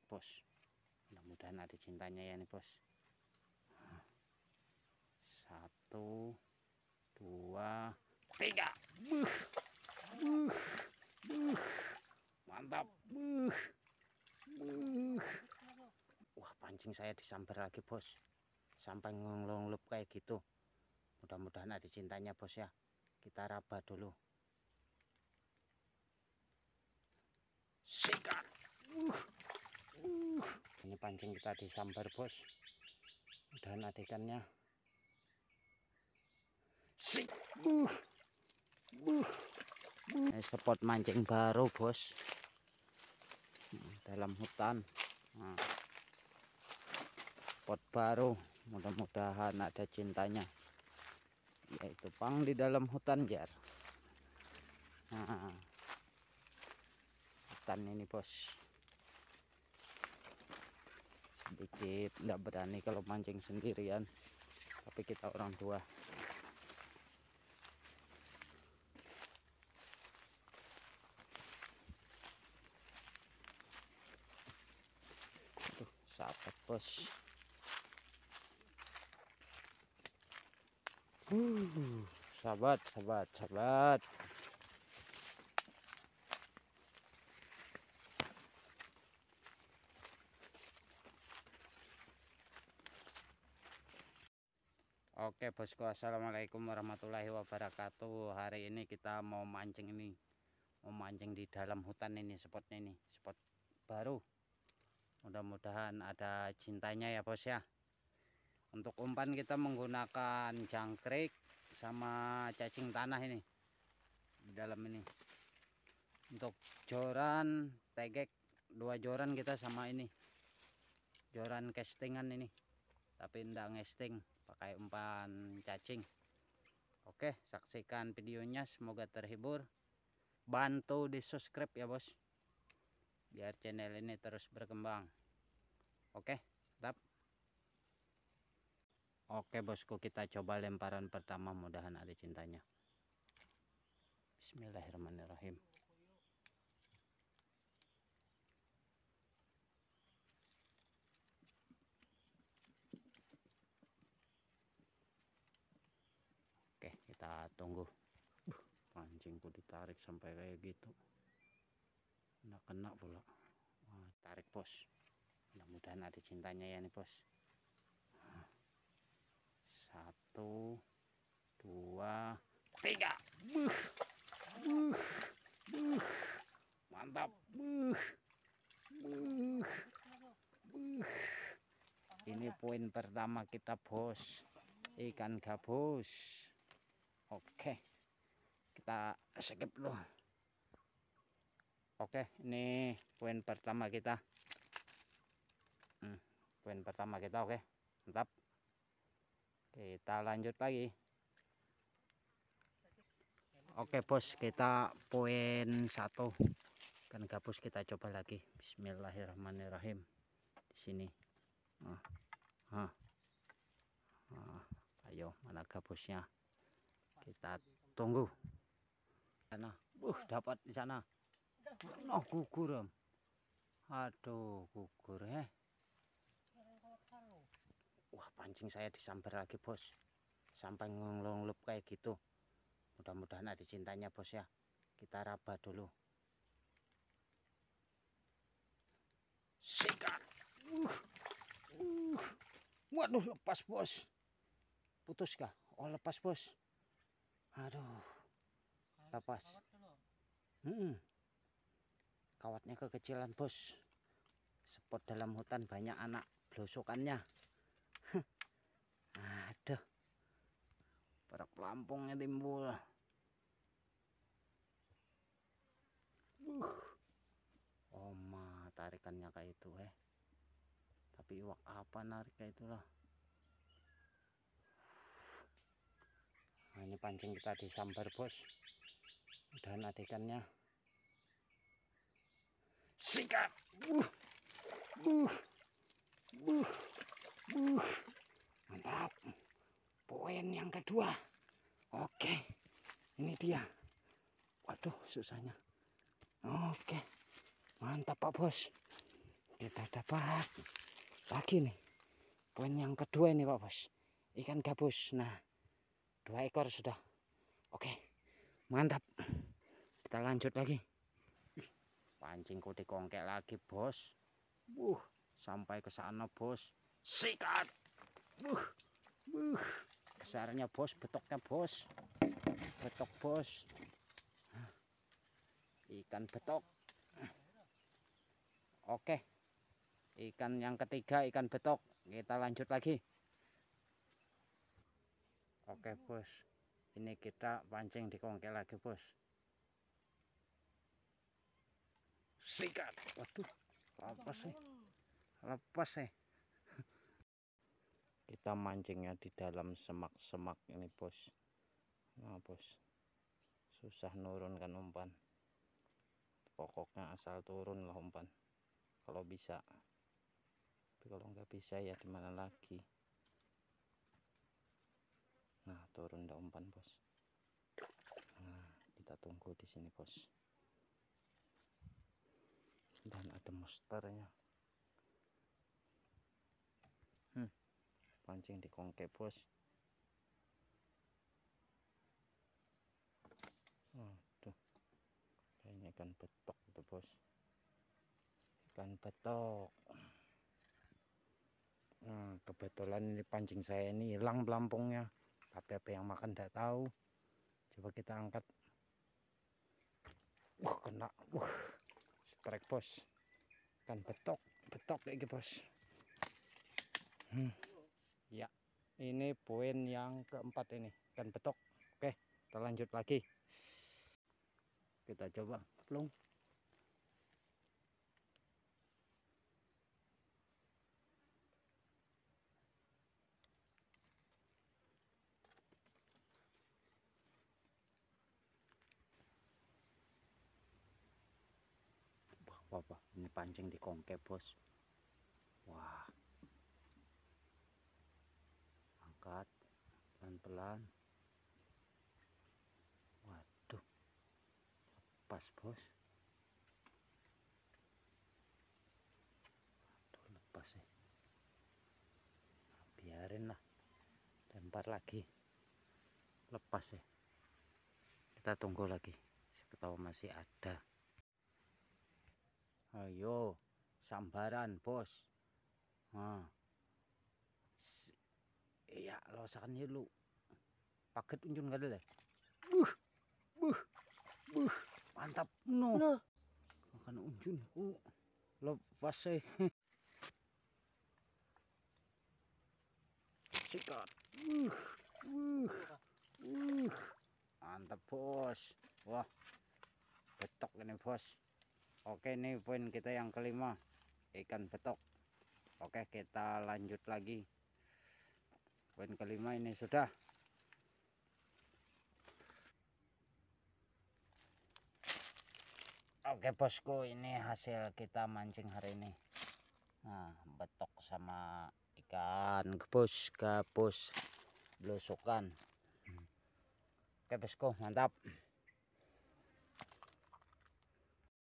bos. Mudah-mudahan ada cintanya ya nih bos. 1, 2, 3. Mantap. Wah, pancing saya disambar lagi bos, sampai ngelunglup kayak gitu. Mudah-mudahan ada cintanya bos ya. Kita raba dulu. Sikat. Ini pancing kita disambar bos. Mudahan ada ikannya. Ini spot mancing baru bos, dalam hutan. Spot baru, mudah-mudahan ada cintanya, yaitu pang di dalam hutan jar. Hutan ini bos, sedikit nggak berani kalau mancing sendirian, tapi kita orang tua. Tuh, sahabat bos. Sahabat. Oke bosku, assalamualaikum warahmatullahi wabarakatuh. Hari ini kita mau mancing di dalam hutan ini. Spotnya ini spot baru, mudah-mudahan ada cintanya ya bos ya. Untuk umpan kita menggunakan jangkrik sama cacing tanah ini di dalam ini. Untuk joran tegek 2 joran kita sama ini joran castingan ini, tapi enggak ngesting, pakai umpan cacing. Oke, saksikan videonya, semoga terhibur. Bantu di subscribe ya bos, biar channel ini terus berkembang. Oke, mantap. Oke bosku, kita coba lemparan pertama, mudahan ada cintanya. Bismillahirrahmanirrahim. Oke, kita tunggu. Pancingku ditarik sampai kayak gitu, nggak kena pula. Wah, tarik bos, mudah-mudahan ada cintanya ya nih bos. 1, 2, 3. Mantap. Ini poin pertama kita bos, ikan gabus. Oke, kita skip dulu. Oke, ini poin pertama kita. Poin pertama kita, oke, mantap. Kita lanjut lagi. Oke bos, kita poin 1 kan gabus, kita coba lagi. Bismillahirrahmanirrahim. Di sini. Ayo, mana gabusnya? Kita tunggu. Sana, dapat di sana. Noh, gugur. Aduh, gugur Wah, pancing saya disambar lagi bos, sampai ngelunglup kayak gitu. Mudah-mudahan ada cintanya bos ya. Kita raba dulu. Sikat. Waduh, lepas bos. Putus kah? Oh, lepas bos. Aduh, lepas. Kawatnya kekecilan bos. Spot dalam hutan banyak anak belusukannya. Aduh, perak pelampungnya timbul. Oma, tarikannya kayak itu tapi iwak apa narik kayak itulah. Nah, ini pancing kita disambar bos, mudahan ada ikannya. Sikat. Mantap. Poin yang kedua. Oke, ini dia. Waduh, susahnya. Oke, mantap pak bos, kita dapat lagi nih. Poin yang kedua ini Pak Bos, ikan gabus. Nah 2 ekor sudah. Oke, mantap. Kita lanjut lagi. Pancingku dikongkek lagi bos. Sampai ke sana bos. Sikat. Besarnya bos, betoknya bos. Betok bos. Ikan betok. Oke, ikan yang ketiga ikan betok. Kita lanjut lagi. Oke bos, ini kita pancing di kongkel lagi bos. Sikat. Waduh, lepas sih. Kita mancingnya di dalam semak-semak ini bos. Nah bos, susah nurunkan umpan. Pokoknya asal turun lah umpan kalau bisa. Tapi kalau nggak bisa ya dimana lagi. Nah turun dah umpan bos. Nah kita tunggu di sini bos. Dan ada monsternya. Pancing di kongkek bos. Tuh kayaknya ikan betok itu bos. Ikan betok. Nah kebetulan ini pancing saya ini hilang pelampungnya, tapi apa yang makan tidak tahu. Coba kita angkat. Kena. Strike bos. Ikan betok kayak gitu bos. Ya, ini poin yang keempat ini ikan betok. Oke, kita lanjut lagi. Kita coba plung. Wah, ini pancing di kongkek bos. Wah, angkat pelan-pelan. Waduh, lepas bos. Waduh, lepas sih. Nah, biarin lah, lempar lagi. Lepas sih. Kita tunggu lagi, siapa tahu masih ada. Ayo, sambaran bos. Nah, iya losakannya lu paket unjun gak ada deh. Mantap no. Makan unjun lepas sih. Sikat. Mantap bos. Wah, betok ini bos. Oke, ini poin kita yang kelima, ikan betok. Oke, kita lanjut lagi. Poin kelima ini sudah. Oke bosku, ini hasil kita mancing hari ini. Nah, betok sama ikan gabus belusukan. Oke bosku, mantap.